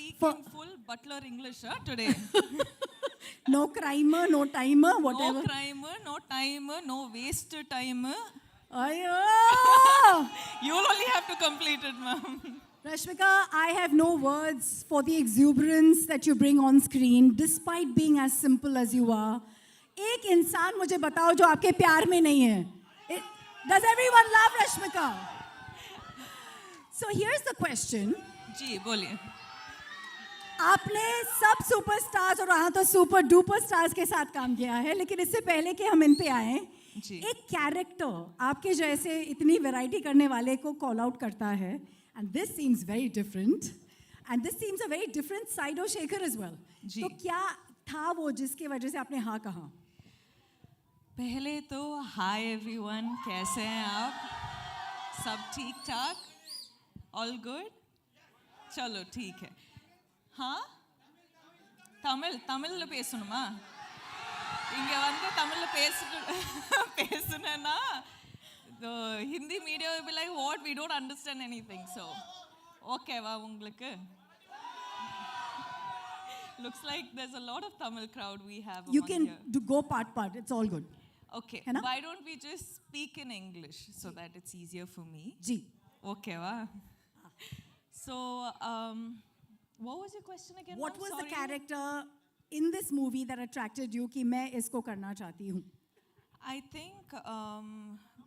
speak in full butler English today. No crimer, no timer, whatever. No crimer, no timer, no waste timer. Ayo! You'll only have to complete it, ma'am. Rashmika, I have no words for the exuberance that you bring on screen, despite being as simple as you are. एक इंसान मुझे बताओ जो आपके प्यार में नहीं है. Does everyone love Rashmika? So here's the question. जी बोलिए. आपने सब सुपरस्टार्स और वहाँ तो सुपर डुपर स्टार्स के साथ काम किया है, लेकिन इससे पहले कि हम इन पे आए, एक कैरेक्टर आपके जैसे इतनी वैरायटी करने वाले को कॉल आउट करता है, and this seems very different, and this seems a very different side of Shekhar as well. तो क्या था वो जिसकी वजह से आपने हाँ कहा? पहले तो हाय एवरीवन, कैसे हैं आप? सब ठीक ठाक? All good? चलो ठीक है. हाँ, தமிழ்ல பேசணுமா? இங்க வந்து தமிழ்ல பேசுனேன்னா the Hindi media will be like, what, we don't understand anything. So okay வா உங்களுக்கு? Looks like there's a lot of Tamil crowd we have. You can go part. It's all good. Okay. Why don't we just speak in English so that it's easier for me? Ji. Okay va. So what was your question again? What was the character in this movie that attracted you कि मैं इसको करना चाहती हूँ? I think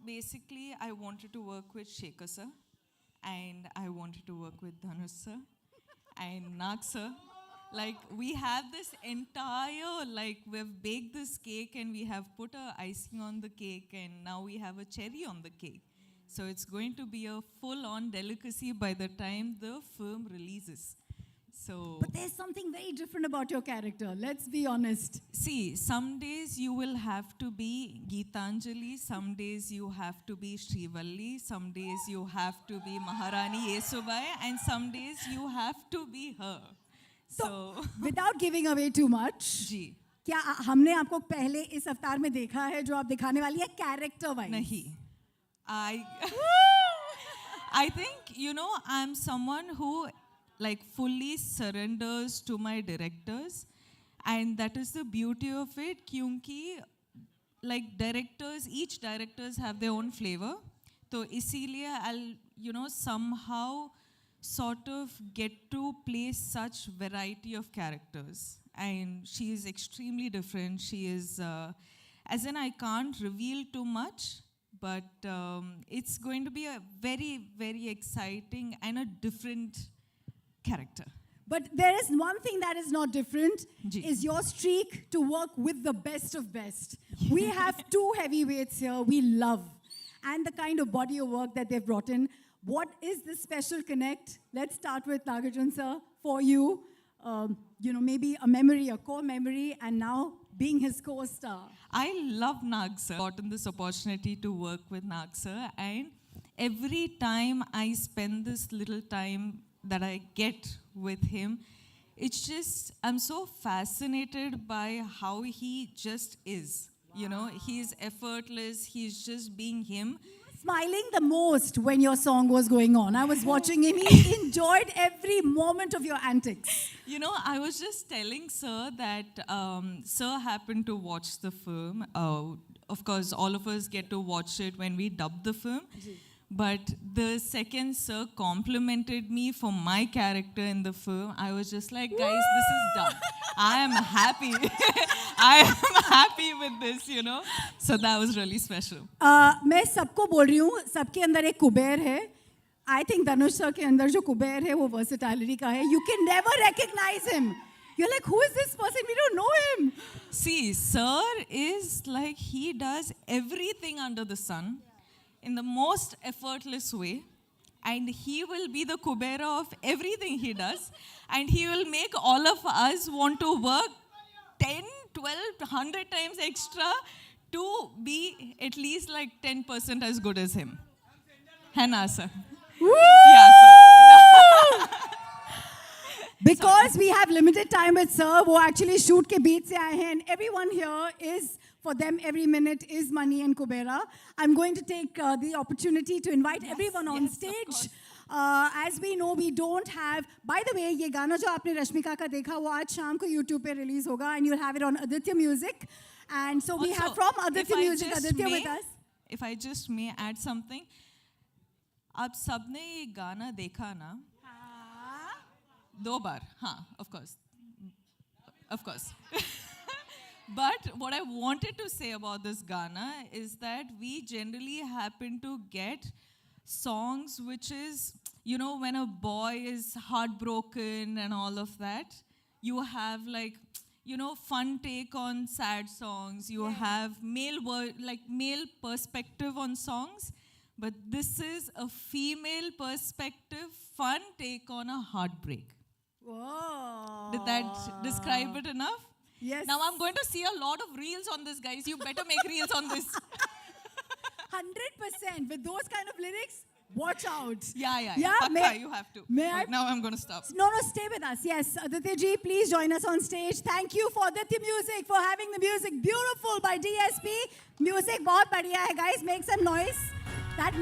basically I wanted to work with Shekhar sir, and I wanted to work with Dhanush sir and Nag sir. Like we have this entire, like we've baked this cake and we have put a icing on the cake and now we have a cherry on the cake. So it's going to be a full-on delicacy by the time the film releases. So, but there's something very different about your character. Let's be honest. See, some days you will have to be Geetanjali, some days you have to be Srivalli, some days you have to be Maharani Yesubai, and some days you have to be her. So, without giving away too much, जी, क्या हमने आपको पहले इस अवतार में देखा है जो आप दिखाने वाली है कैरेक्टर वाइज? नहीं. I think, you know, I'm someone who like fully surrenders to my directors, and that is the beauty of it, क्योंकि like directors, each directors have their own flavor, तो इसीलिए I'll, you know, somehow sort of get to play such variety of characters, and she is extremely different. She is as in I can't reveal too much, but it's going to be a very, very exciting and a different character. But there is one thing that is not different, is your streak to work with the best of best. We have two heavyweights here we love, and the kind of body of work that they've brought in. What is this special connect? Let's start with Nagarjun sir. For you, you know, maybe a memory, a core memory, and now being his co-star. I love Nag sir. Gotten this opportunity to work with Nag sir, and every time I spend this little time that I get with him, it's just, I'm so fascinated by how he just is. You know, he's effortless, he's just being him. Smiling the most when your song was going on. I was watching him. He enjoyed every moment of your antics. You know, I was just telling Sir that Sir happened to watch the film. Of course, all of us get to watch it when we dub the film. But the second Sir complimented me for my character in the film, I was just like, guys, this is done. I am happy. I am happy with this, you know. So that was really special. मैं सबको बोल रही हूँ, सबके अंदर एक कुबेर है. I think Dhanush sir के अंदर जो कुबेर है वो versatility का है. You can never recognize him. You're like, who is this person? We don't know him. See, Sir is like, he does everything under the sun in the most effortless way, and he will be the Kubera of everything he does, and he will make all of us want to work 10, 12, 100 times extra to be at least like 10% as good as him. है ना sir? Yeah, sir. Because we have limited time with sir, वो actually shoot के बीच से आए हैं, and everyone here is, for them every minute is money and Kubera. I'm going to take the opportunity to invite everyone on stage. As we know, we don't have. By the way, ये गाना जो आपने रश्मिका का देखा, वो आज शाम को YouTube पे release होगा, and you'll have it on Aditya Music. And so we Also, have from Aditya if I Music, just Aditya may- with us. If I just may add something, आप सबने ये गाना देखा ना? 2 बार, हाँ, of course. But what I wanted to say about this Ghana is that we generally happen to get songs which is, you know, when a boy is heartbroken and all of that, you have like, you know, fun take on sad songs. You have male perspective on songs. But this is a female perspective, fun take on a heartbreak. Whoa. Did that describe it enough? Yes. Now I'm going to see a lot of reels on this, guys. You better make reels on this. 100% with those kind of lyrics. Watch out. Yeah. may- You have to. may I- Now I'm going to stop. No, stay with us. Yes, Aditya ji, please join us on stage. Thank you for Aditya Music for having the music beautiful by DSP. Music बहुत बढ़िया है, guys. Make some noise. That